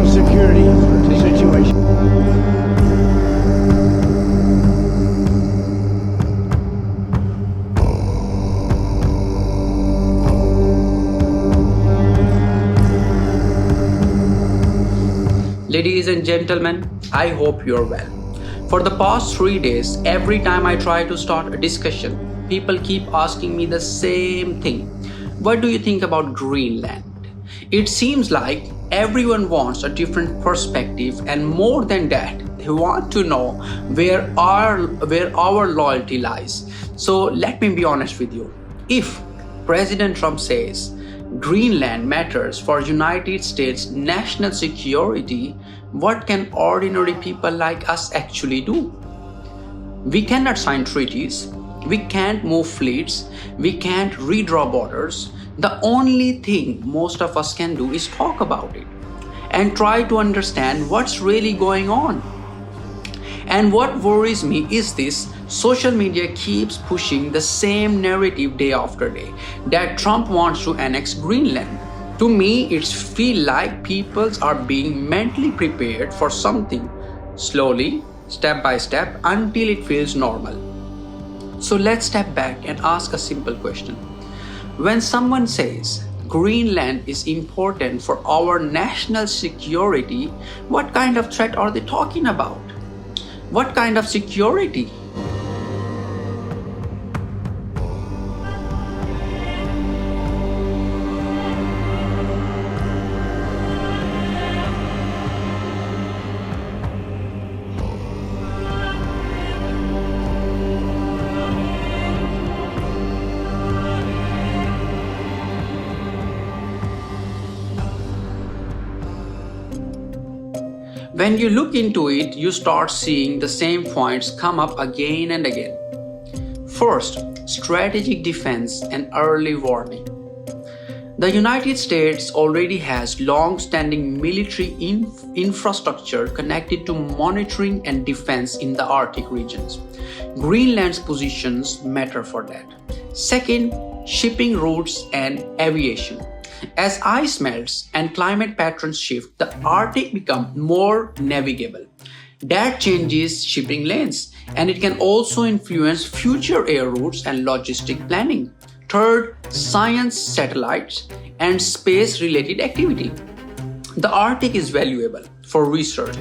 national security situation. Ladies and gentlemen, I hope you're well. For the past 3 days, every time I try to start a discussion, people keep asking me the same thing. What do you think about Greenland? It seems like everyone wants a different perspective, and more than that, they want to know where our loyalty lies. So let me be honest with you. If President Trump says Greenland matters for United States national security, what can ordinary people like us actually do? We cannot sign treaties, we can't move fleets, we can't redraw borders. The only thing most of us can do is talk about it and try to understand what's really going on. And what worries me is this: social media keeps pushing the same narrative day after day that Trump wants to annex Greenland. To me, it feels like people are being mentally prepared for something slowly, step by step, until it feels normal. So let's step back and ask a simple question. When someone says Greenland is important for our national security, what kind of threat are they talking about? What kind of security? When you look into it, you start seeing the same points come up again and again. First, strategic defense and early warning. The United States already has long-standing military infrastructure connected to monitoring and defense in the Arctic regions. Greenland's positions matter for that. Second, shipping routes and aviation. As ice melts and climate patterns shift, the Arctic becomes more navigable. That changes shipping lanes, and it can also influence future air routes and logistic planning. Third, science, satellites, and space-related activity. The Arctic is valuable for research,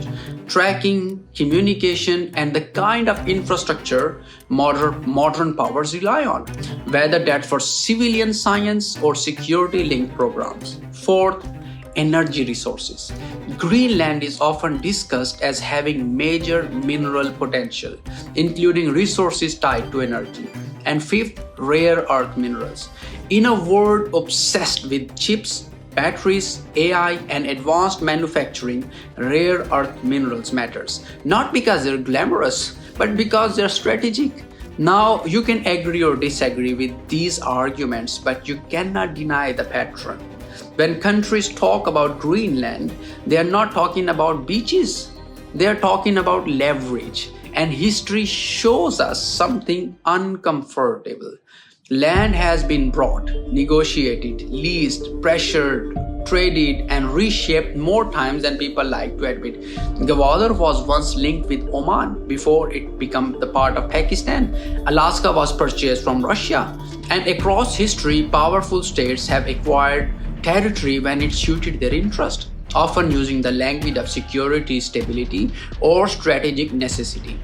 tracking, communication, and the kind of infrastructure modern powers rely on, whether that's for civilian science or security-linked programs. Fourth, energy resources. Greenland is often discussed as having major mineral potential, including resources tied to energy. And fifth, rare earth minerals. In a world obsessed with chips, batteries, AI, and advanced manufacturing, rare earth minerals matters. Not because they're glamorous, but because they're strategic. Now, you can agree or disagree with these arguments, but you cannot deny the pattern. When countries talk about Greenland, they are not talking about beaches. They are talking about leverage. And history shows us something uncomfortable. Land has been bought, negotiated, leased, pressured, traded, and reshaped more times than people like to admit. Gwadar was once linked with Oman before it became the part of Pakistan. Alaska was purchased from Russia. And across history, powerful states have acquired territory when it suited their interest, often using the language of security, stability, or strategic necessity.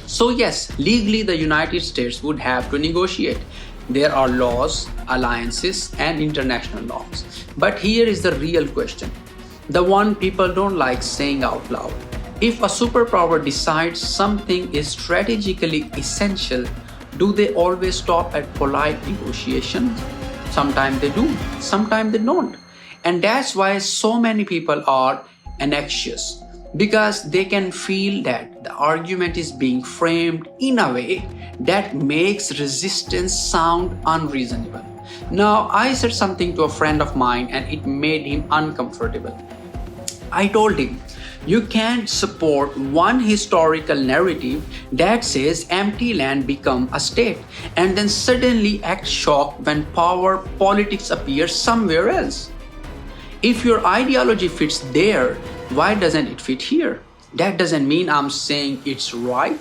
So yes, legally the United States would have to negotiate. There are laws, alliances, and international norms. But here is the real question, the one people don't like saying out loud. If a superpower decides something is strategically essential, do they always stop at polite negotiation? Sometimes they do, sometimes they don't. And that's why so many people are anxious, because they can feel that the argument is being framed in a way that makes resistance sound unreasonable. Now, I said something to a friend of mine and it made him uncomfortable. I told him, you can't support one historical narrative that says empty land become a state and then suddenly act shocked when power politics appears somewhere else. If your ideology fits there, Why doesn't it fit here? That doesn't mean I'm saying it's right.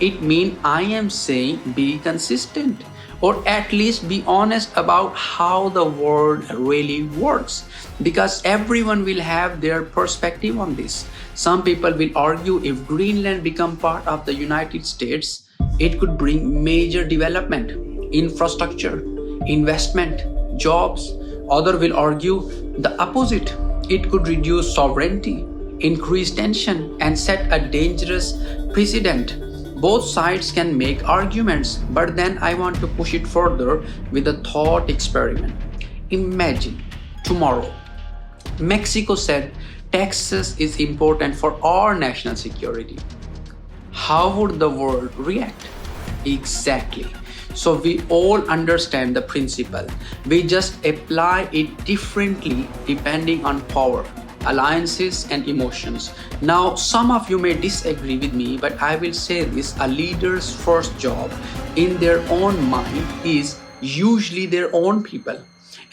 It means I am saying be consistent, or at least be honest about how the world really works, because everyone will have their perspective on this. Some people will argue if Greenland become part of the United States, it could bring major development, infrastructure, investment, jobs. Others will argue the opposite. It could reduce sovereignty, increase tension, and set a dangerous precedent. Both sides can make arguments, but then I want to push it further with a thought experiment. Imagine tomorrow Mexico said Texas is important for our national security. How would the world react? Exactly. So we all understand the principle. We just apply it differently depending on power, alliances, and emotions. Now, some of you may disagree with me, but I will say this: a leader's first job in their own mind is usually their own people.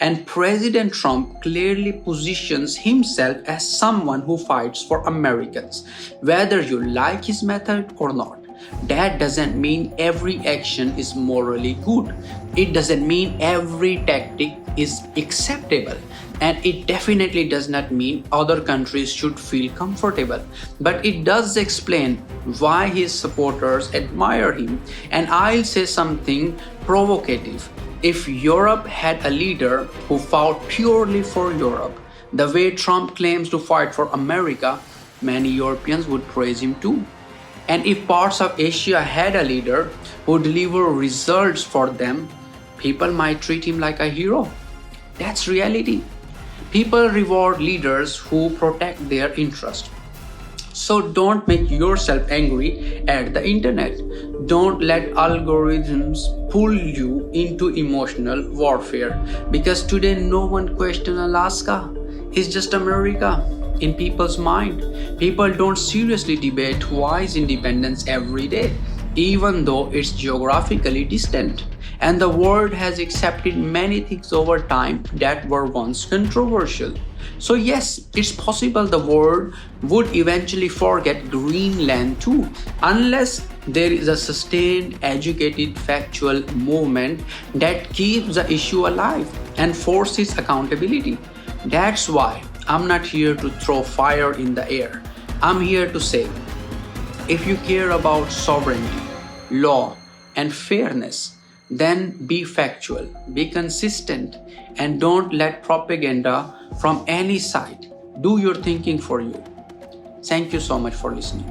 And President Trump clearly positions himself as someone who fights for Americans, whether you like his method or not. That doesn't mean every action is morally good. It doesn't mean every tactic is acceptable. And it definitely does not mean other countries should feel comfortable. But it does explain why his supporters admire him. And I'll say something provocative. If Europe had a leader who fought purely for Europe, the way Trump claims to fight for America, many Europeans would praise him too. And if parts of Asia had a leader who delivered results for them, people might treat him like a hero. That's reality. People reward leaders who protect their interest. So don't make yourself angry at the internet. Don't let algorithms pull you into emotional warfare, because today no one questions Alaska. It's just America in people's mind. People don't seriously debate Hawaii's independence every day, even though it's geographically distant. And the world has accepted many things over time that were once controversial. So yes, it's possible the world would eventually forget Greenland too, unless there is a sustained, educated, factual movement that keeps the issue alive and forces accountability. That's why I'm not here to throw fire in the air. I'm here to say, if you care about sovereignty, law, and fairness, then be factual, be consistent, and don't let propaganda from any side do your thinking for you. Thank you so much for listening.